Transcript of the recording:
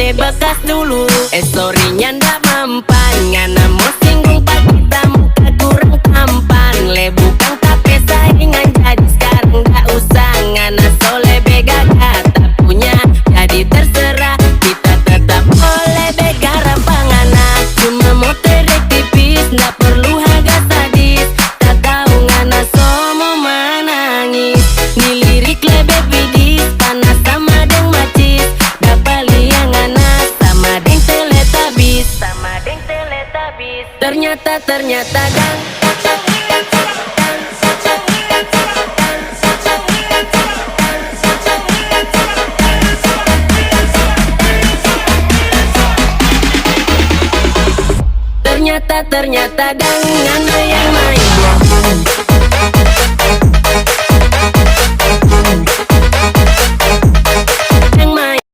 de bekas dulu. Sorry-nya ndak mempan, ngana mau singgung pak kita muka kurang tampan. Le bukan tapi saingan jadi sekarang nggak usah. Ngana soleh bega kata punya, jadi terserah kita tetap boleh bega rampangana. Cuma mau terek tipis, ndak perlu harga sadis. Tak tahu ngana somo menangis. Nilirik lebih bidis, panas sama deng macis. Dapat liang ngana sama deng teletabis. Sama deng teletabis. Ternyata dan ternyata dan ngana yang main.